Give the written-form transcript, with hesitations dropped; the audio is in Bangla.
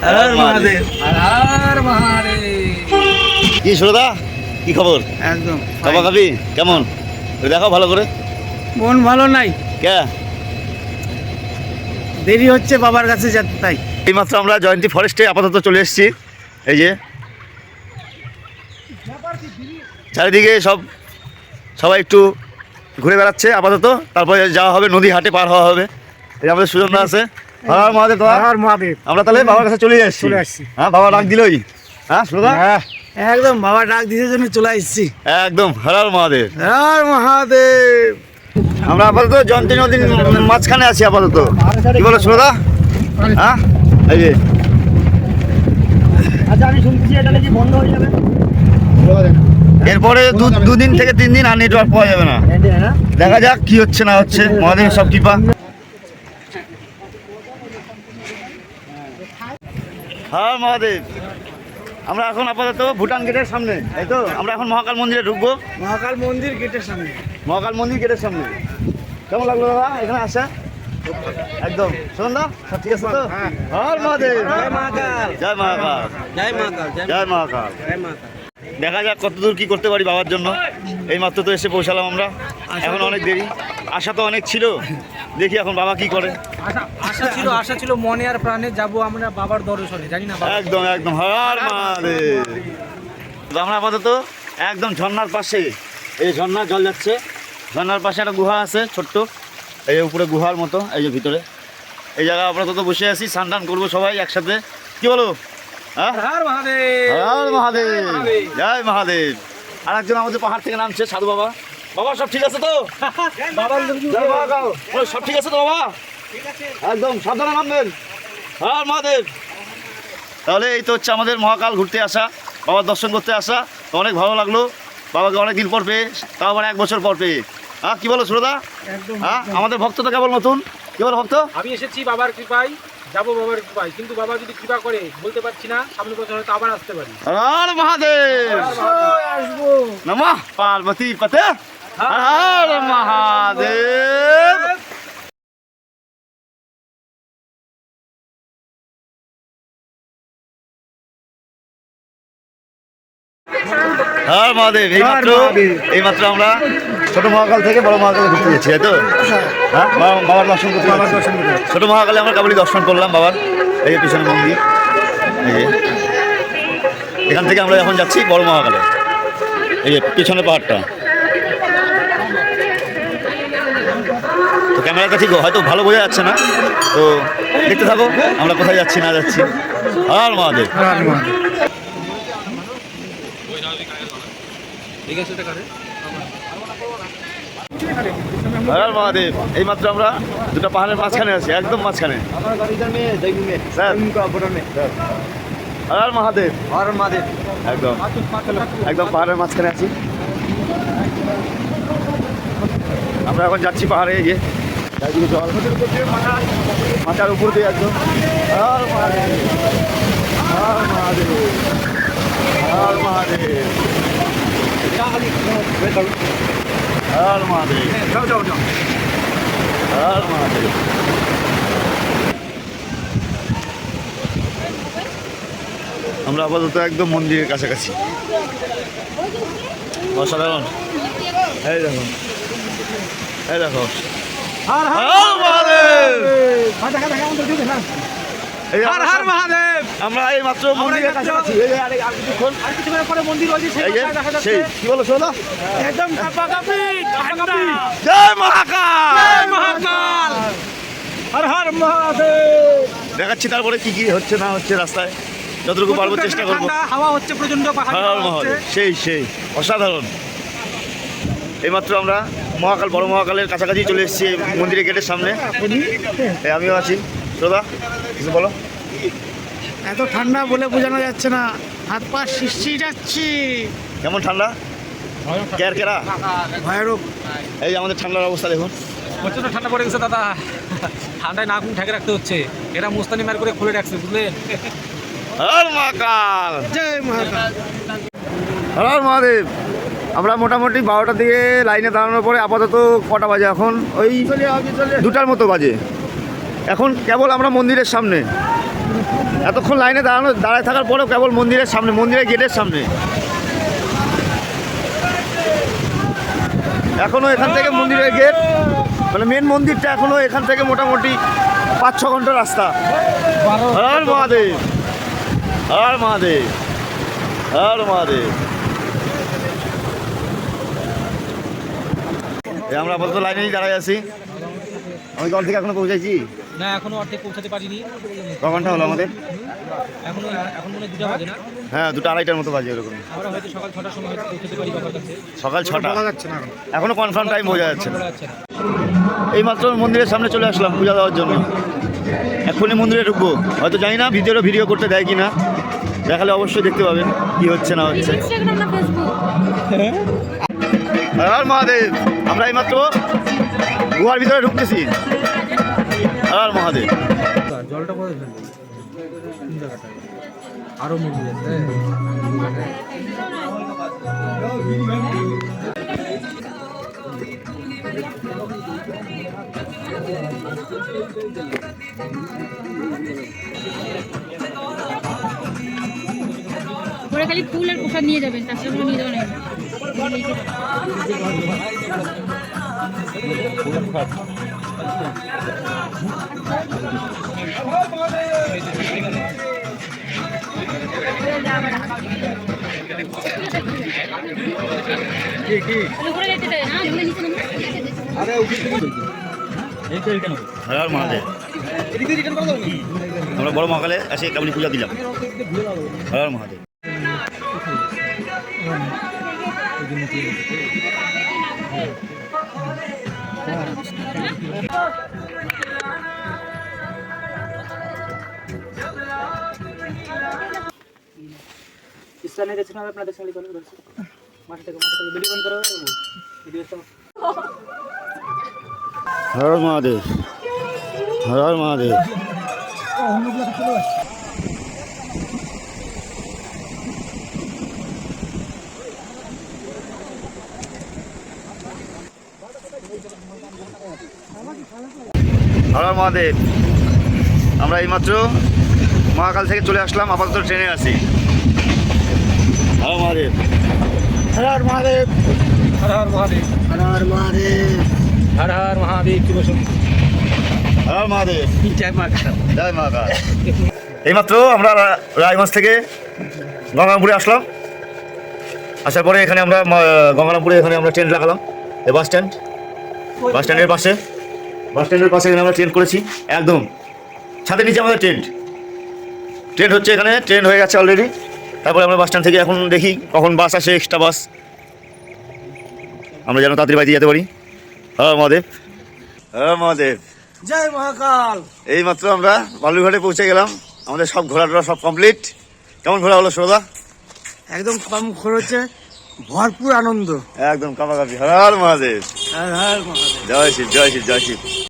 হর মহাদেব। হর মহাদেব। কি সুরদা, কি খবর? একদম বাবা কাবি কেমন? দেখো ভালো করে। মন ভালো নাই, কে? দেরি হচ্ছে বাবার কাছে যেতে, তাই। এইমাত্র আমরা জয়ন্তী ফরেস্টে আপাতত চলে এসেছি। এই যে চারিদিকে সবাই একটু ঘুরে বেড়াচ্ছে আপাতত, তারপরে যাওয়া হবে, নদী হাটে পার হওয়া হবে। এই আমাদের সুজনদা আছে। হর মহাদেব। হর মহাদেব। আমরা তাহলে বাবার কাছে চলে আসছি। হ্যাঁ, বাবা ডাক দিলই। হ্যাঁ সুরদা, একদম বাবা ডাক দিতে জন্য চলে আসছি। একদম হর মহাদেব। হর মহাদেব। আমরা আপাতত জয়ন্তী নদীর মাঝখানে আছি আপাতত। কি বলো সুরদা? হ্যাঁ, এই যে আচ্ছা, আমি শুনছি এটা নাকি বন্ধ হয়ে যাবে। এরপরে দুদিন থেকে 3 দিন আর নেটওয়ার্ক পাওয়া যাবে না। দেখা যাক কি হচ্ছে না হচ্ছে, মহাদেবের সব কৃপা। হ্যাঁ মহাদেব। আমরা এখন আপাতত ভুটান গেটের সামনে, এই তো আমরা এখন মহাকাল মন্দিরে ঢুকবো। মহাকাল মন্দির গেটের সামনে। মহাকাল মন্দির গেটের সামনে। কেমন লাগলো দাদা এখানে আসা? একদম সন্ধ্যা সব ঠিক আছে তো? হর মহাদেব। জয় মহাকাল। জয় মহাকাল। জয় মহাকাল। জয় মহাকাল। জয় মহাকাল। দেখা যাক কতদূর কি করতে পারি বাবার জন্য। এই মাত্র তো এসে পৌঁছালাম আমরা, এখন অনেক দেরি। আশা তো অনেক ছিল, দেখি এখন বাবা কি করে। আশা ছিল মনে আর প্রাণে যাব আমরা বাবার দর্শনে, জানি না বাবা। একদম একদম হর মহাদেব। তো আমরা আপাতত একদম ঝর্ণার পাশে, এই ঝর্ণার জল যাচ্ছে, ঝর্ণার পাশে একটা গুহা আছে ছোট্ট, এই যে উপরে গুহার মতো, এই যে ভিতরে এই জায়গা আপাতত বসে আছি, স্নান টান করবো সবাই একসাথে। কি বলো? হ্যাঁ, হর মহাদেব। হর মহাদেব। জয় মহাদেব। আর একজন আমাদের পাহাড় থেকে নামছে, সাধু বাবা। বাবা সব ঠিক আছে তো? জয় মহাকাল। বলো, সব ঠিক আছে তো বাবা? একদম সাবধানে নামবেন। হর মহাদেব। তাহলে এই তো হচ্ছে আমাদের মহাকাল ঘুরতে আসা, বাবার দর্শন করতে আসা। তো অনেক ভালো লাগলো বাবাকে অনেক দিন পর পেয়ে, তাও আবার 1 বছর পর পেয়ে। হ্যাঁ, কি বলো সুরদা? হ্যাঁ, আমাদের ভক্ত তো কেবল নতুন। কি বলো ভক্ত? আমি এসেছি বাবার কৃপায়, যাবো বাবার কৃপায়, কিন্তু বাবা যদি কৃপা করে বলতে পারছি না, সামনের বছর হয়তো আবার আসতে পারি। হর মহাদেব। আসবো। নমঃ পার্বতী পতে। হর মহাদেব। হর মহাদেব। এইমাত্র আমরা ছোট মহাকাল থেকে বড় মহাকালে ঘুরতে যাচ্ছি, তাই তো? হ্যাঁ, বাবার দর্শন করতে যাচ্ছি। ছোট মহাকালে আমরা কেবলই দর্শন করলাম বাবার, এই যে পিছনে মন্দির, এই যে এখান থেকে আমরা এখন যাচ্ছি বড় মহাকালে, এই যে পিছনে পাহাড়টা। তো ক্যামেরাটা ঠিক হয়তো ভালো বোঝা যাচ্ছে না, তো দেখতে থাকো আমরা কোথায় যাচ্ছি না যাচ্ছি। হর মহাদেব। হর মহাদেব। এইমাত্র আমরা দুটো পাহাড়ের মাঝখানে আছি, একদম মাঝখানে। স্যার, হর মহাদেব। হর মহাদেব। একদম একদম পাহাড়ের মাঝখানে আছি আমরা। এখন যাচ্ছি পাহাড়ে, এই যে চারিদিকে জল, মাথার উপর দিয়ে একদম। হর মহাদেব। হর মহাদেব। হর মহাদেব। হর মহাদেব। হর মহাদেব। আমরা আপাতত একদম মন্দিরের কাছাকাছি। অসাধারণ। এই দেখো, এই দেখো। হর মহাদেব। এই হর হর মহাদেব। আমরা এই মাত্র মন্দিরের কাছাকাছি। এই যে আর কিছুক্ষণ পরে মন্দির রয়েছে, এই যে সেই কি বলো শোনা? একদম কাপাকাপি। জয় মহাকাল। জয় মহাকাল। হর হর মহাদেব। দেখাচ্ছি তারপরে কি কি হচ্ছে না হচ্ছে রাস্তায়, যতটুকু পারবো চেষ্টা করবো। হাওয়া হচ্ছে প্রচন্ড, হর মহাদেব। সেই অসাধারণ। এইমাত্র আমরা মহাকাল, বড় মহাকালের কাছাকাছি চলে এসেছি, মন্দিরের গেটের সামনে। আমিও আছি। শ্রোতা কিছু বলো। এত ঠান্ডা বলে বোঝানো যাচ্ছে না, হাত পা শিরশির যাচ্ছে। কেমন ঠান্ডা? কেরা ভয়ানক। এই যে আমাদের ঠান্ডার অবস্থা দেখুন। প্রচন্ড ঠান্ডা পড়ে গেছে দাদা, ঠান্ডায় নাক মুখ ঢেকে রাখতে হচ্ছে। এরা মুস্তানি মার করে খুলে রাখছে, বুঝলেন? হর মহাকাল। জয় মহাকাল। হর মহাদেব। আমরা মোটামুটি 12টার দিকে লাইনে দাঁড়ানোর পরে আপাতত কটা বাজে এখন? ওই 2টার মতো বাজে। এখন কেবল আমরা মন্দিরের সামনে, এতক্ষণ লাইনে দাঁড়ায় থাকার পরেও কেবল মন্দিরের সামনে, মন্দিরের গেটের সামনে। এখনো এখান থেকে মন্দিরের গেট, মানে মেন মন্দিরটা এখনো এখান থেকে মোটামুটি 5-6 ঘন্টা রাস্তা। হর মহাদেব, হর মহাদেব, হর মহাদেব। আমরা আপাতত লাইনেই দাঁড়াই আছি। আমি কখন থেকে এখনো পৌঁছাইছি? না, এখনো অর্ধেক পৌঁছাতে পারিনি। ক ঘন্টা হলো আমাদের? এখন মনে হয় 2টা বাজে না? হ্যাঁ, 2-2:30টার মতো বাজে এরকম। আমরা হয়তো সকাল 6টার সময় হয়তো পৌঁছাতে পারি বাবার কাছে। সকাল 6টা বলা যাচ্ছে না। এখনো কনফার্ম টাইম বোঝা যাচ্ছে না। বলা যাচ্ছে না। এইমাত্র মন্দিরের সামনে চলে আসলাম পূজা দেওয়ার জন্য। এখনই মন্দিরে ঢুকবো। হয়তো জানি না ভিডিও করতে দেয় কি না, দেখালে অবশ্যই দেখতে পাবেন কি হচ্ছে না হচ্ছে। ইনস্টাগ্রাম না ফেসবুক? হর মহাদেব। আমরা এইমাত্র গুহার ভিতরে ঢুকতেছি। হর মহাদেব। জলটা কোথায় ফেলবো? কোন জায়গাটায়? আরো মন্দির আছে। ওরা খালি ফুল আর প্রসাদ নিয়ে যাবেন, তাছাড়া কোনো নিয়ে যাবেন না। ঘুরে যেতে দেয় না, ঘুরে নিচে নামবে। হর মহাদেব। আমরা বড় মহাকালে এসে কাবলি পূজা দিলাম। হর মহাদেব। স্থানে দেখছেন আপনাদের সঙ্গে কথা বলছি। মাঠে থেকে ভিডিও বন্ধ করো, ভিডিও তো হর মহাদেব, হর মহাদেব। হর মহাদেব। আমরা এইমাত্র মহাকাল থেকে চলে আসলাম, আপাতত ট্রেনে আছি। হর মহাদেব, হর মহাদেব, হর হর মহাদেব, হর মহাদেব, হর হর মহাদেব। কি বসুন, হর মহাদেব, জয় মা কাল, জয় মা কাল। এইমাত্র আমরা রায়গঞ্জ থেকে গঙ্গারামপুরে আসলাম। আসার পরে এখানে আমরা গঙ্গারামপুরে এখানে আমরা ট্রেন লাগালাম। এই বাস স্ট্যান্ডের পাশে এখানে আমরা ট্রেন করেছি। একদম ছাদের নিচে আমাদের ট্রেন হচ্ছে, এখানে ট্রেন হয়ে গেছে অলরেডি। তারপরে আমরা বাস স্ট্যান্ড থেকে এখন দেখি কখন বাস আসে, এক্সট্রা বাস, আমরা যেন তাড়াতাড়ি বাড়িতে যেতে পারি। হর মহাদেব, হর মহাদেব, জয় মহাকাল। এইমাত্র আমরা বালুরঘাটে পৌঁছে গেলাম। আমাদের সব ঘোরাটোরা সব কমপ্লিট। কেমন ঘোরা হলো সরদা? একদম কম খরচে ভরপুর আনন্দ। একদম কাপাকাপি। হর মহাদেব, হর হর মহাদেব। জয় শিব, জয় শিব, জয় শিব।